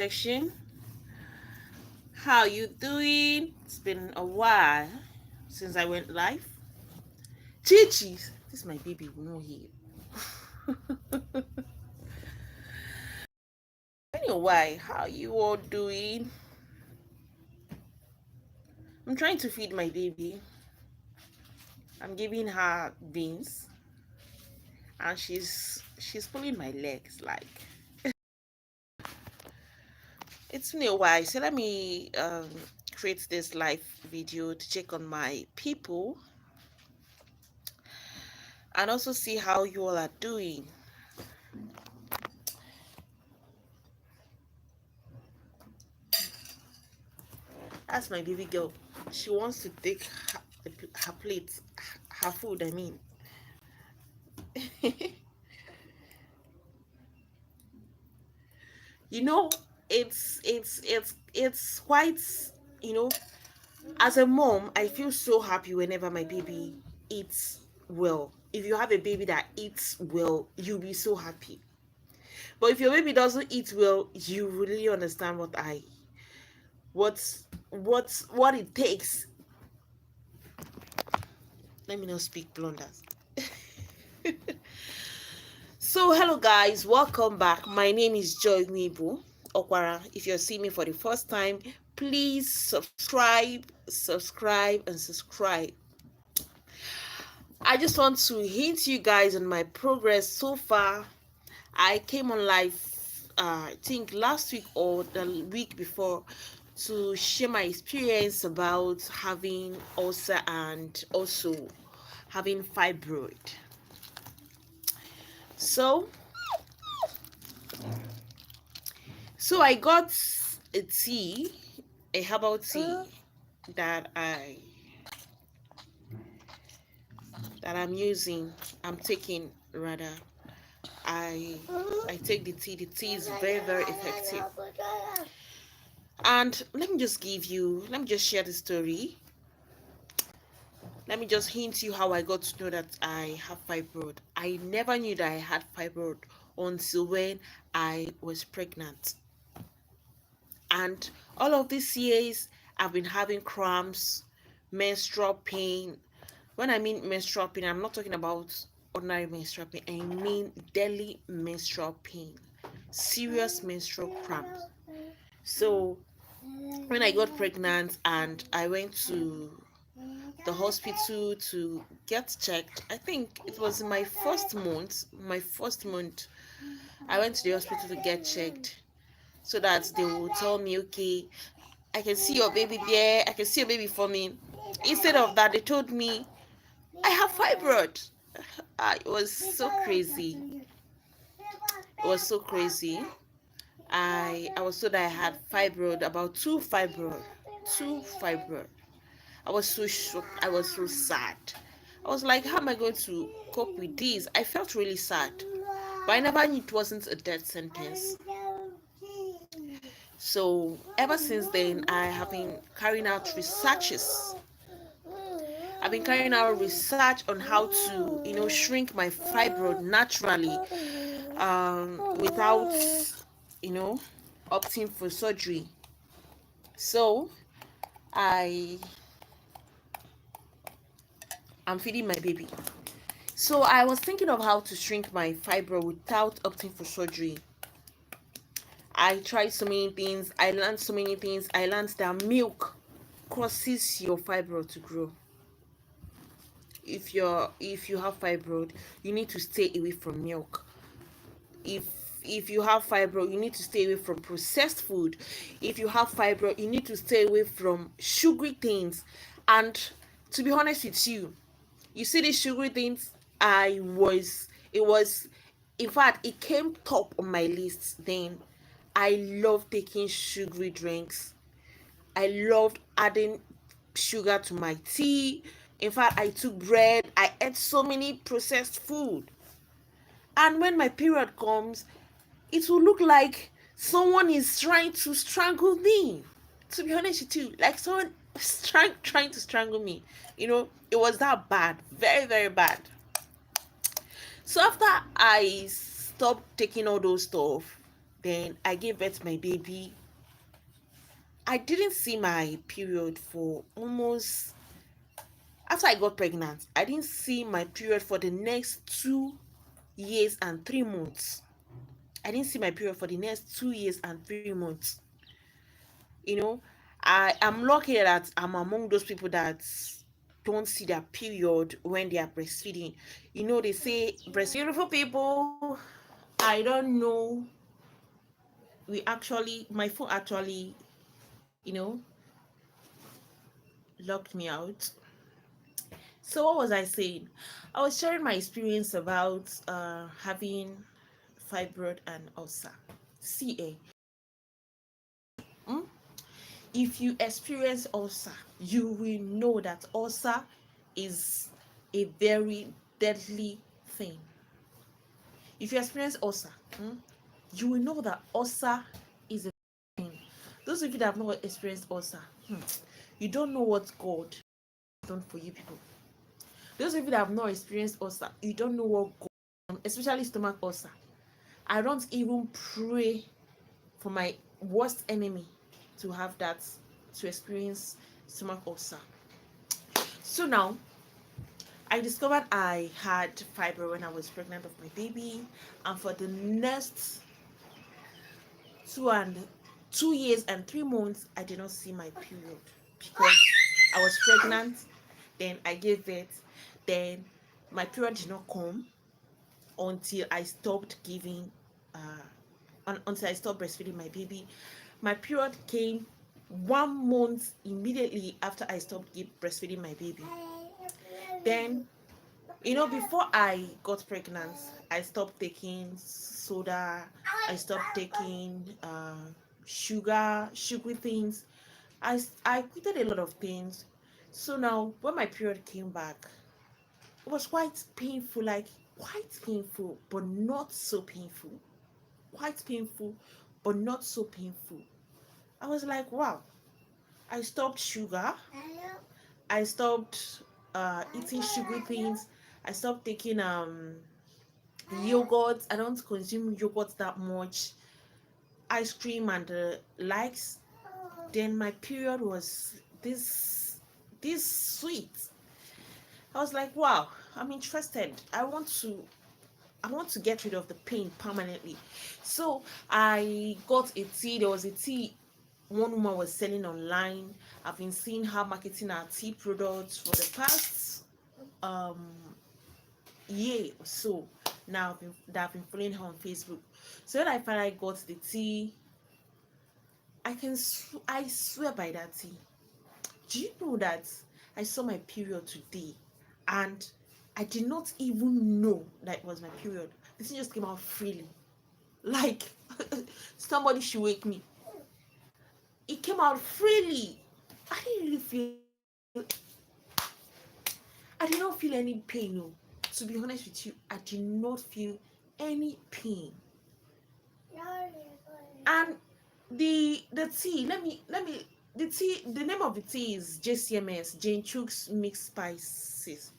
section. How you doing? It's been a while since I went live. Chichi, this is my baby will not hear. Anyway, how you all doing? I'm trying to feed my baby. I'm giving her beans, and she's pulling my legs like it's been a while. So let me create this live video to check on my people and also see how you all are doing. That's my baby girl. She wants to take her plate, her food. I mean, you know, it's quite, you know, as a mom, I feel so happy whenever my baby eats well. If you have a baby that eats well, you'll be so happy. But if your baby doesn't eat well, you really understand what it takes. Let me not speak blunders. So hello guys, welcome back. My name is Nwaigbo Okwara. If you're seeing me for the first time, please subscribe. I just want to hint you guys on my progress so far. I came on live I think last week or the week before to share my experience about having ulcer and also having fibroid. So I got a tea, a herbal tea that I'm using. I'm taking rather. I take the tea. The tea is very effective. And let me just share the story. Let me just hint you how I got to know that I have fibroid. I never knew that I had fibroid until when I was pregnant. And all of these years, I've been having cramps, menstrual pain. When I mean menstrual pain, I'm not talking about ordinary menstrual pain. I mean daily menstrual pain, serious menstrual cramps. So when I got pregnant and I went to the hospital to get checked, I think it was my first month. I went to the hospital to get checked so that they will tell me, okay, I can see your baby there. I can see your baby forming. Instead of that, they told me I have fibroid. It was so crazy. It was so crazy. I was told I had fibroid, about two fibroid. I was so shocked. I was so sad. I was like, how am I going to cope with this? I felt really sad, but I never knew it wasn't a death sentence. So ever since then, I have been carrying out researches. I've been carrying out research on how to, shrink my fibroid naturally, without, you know, opting for surgery. So I am feeding my baby. So I was thinking of how to shrink my fibroid without opting for surgery. I tried so many things. I learned so many things. I learned that milk causes your fibroid to grow. If you have fibroid, you need to stay away from milk. If you have fibroid, you need to stay away from processed food. If you have fibroid, you need to stay away from sugary things. And to be honest with you, you see these sugary things, in fact, it came top on my list then. I love taking sugary drinks. I loved adding sugar to my tea. In fact, I took bread. I ate so many processed food. And when my period comes, it will look like someone is trying to strangle me. To be honest with you, like someone trying to strangle me. It was that bad. Very bad. So after I stopped taking all those stuff, Then I gave birth to my baby. I didn't see my period for almost, after I got pregnant, I didn't see my period for the next 2 years and 3 months. I didn't see my period for the next 2 years and 3 months. You know, I am lucky that I'm among those people that don't see their period when they are breastfeeding. You know, they say breast beautiful people. I don't know. My phone actually, you know, locked me out. So what was I saying? I was sharing my experience about having fibroid and ulcer. CA. Mm? If you experience ulcer, you will know that ulcer is a very deadly thing. If you experience ulcer, you will know that ulcer is a thing. Those of you that have not experienced ulcer, you don't know what God has done for you people. Those of you that have not experienced ulcer, you don't know what God has done, especially stomach ulcer. I don't even pray for my worst enemy to have that, to experience stomach ulcer. So now, I discovered I had fibroid when I was pregnant of my baby, and for the next 2 years and 3 months, I did not see my period because I was pregnant. Then I gave birth. Then my period did not come until I stopped giving, until I stopped breastfeeding my baby. My period came 1 month immediately after I stopped breastfeeding my baby. Then, before I got pregnant, I stopped taking soda. I stopped taking sugary things. I quitted a lot of things. So now, when my period came back, it was quite painful, like quite painful, but not so painful. Quite painful, but not so painful. I was like, wow. I stopped sugar. I stopped eating sugary things. I stopped taking yogurt. I don't consume yogurt that much. Ice cream and the likes. Then my period was this sweet. I was like, wow, I'm interested. I want to get rid of the pain permanently. So I got a tea. There was a tea one woman was selling online. I've been seeing her marketing her tea products for the past year or so. Now I've been following her on Facebook. So when I finally got the tea, I swear by that tea. Do you know that I saw my period today, and I did not even know that it was my period. The thing just came out freely, like somebody should wake me. It came out freely. I didn't really feel. I did not feel any pain. No, to be honest with you, I did not feel any pain. And the tea, the name of the tea is JCMS, Jane Chook's Mixed Spices.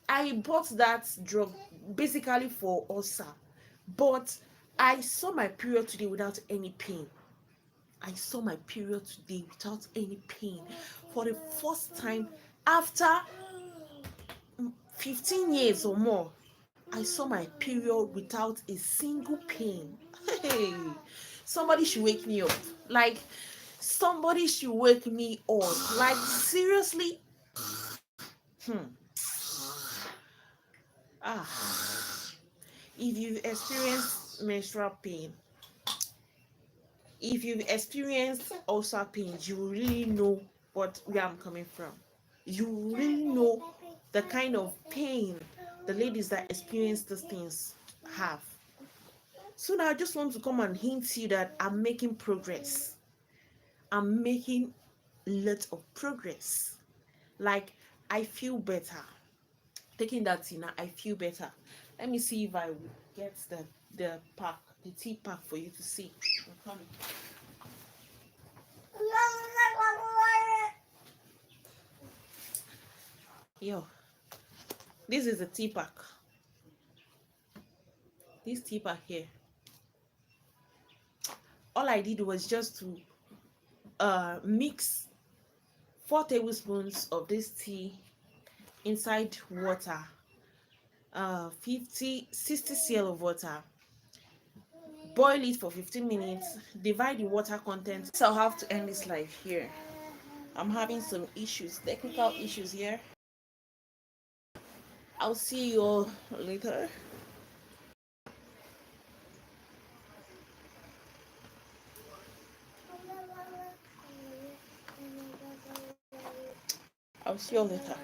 I bought that drug basically for ulcer, but I saw my period today without any pain. I saw my period today without any pain for the first time after 15 years or more. I saw my period without a single pain. Hey, somebody should wake me up. Like, somebody should wake me up. Like, seriously. Hmm. Ah. If you've experienced menstrual pain, if you've experienced ulcer pain, you really know where I'm coming from. You really know the kind of pain the ladies that experience these things have. So now I just want to come and hint to you that I'm making progress. I'm making lots of progress. Like, I feel better. Taking that tea now, I feel better. Let me see if I will get the tea pack for you to see. I'm coming. Yo, this is a tea pack. This tea pack here. all I did was just to mix 4 tablespoons of this tea inside water, 60 cl of water, boil it for 15 minutes, divide the water content. So I'll have to end this live here. I'm having some issues, technical issues here. I'll see you all later. I'll see you all later.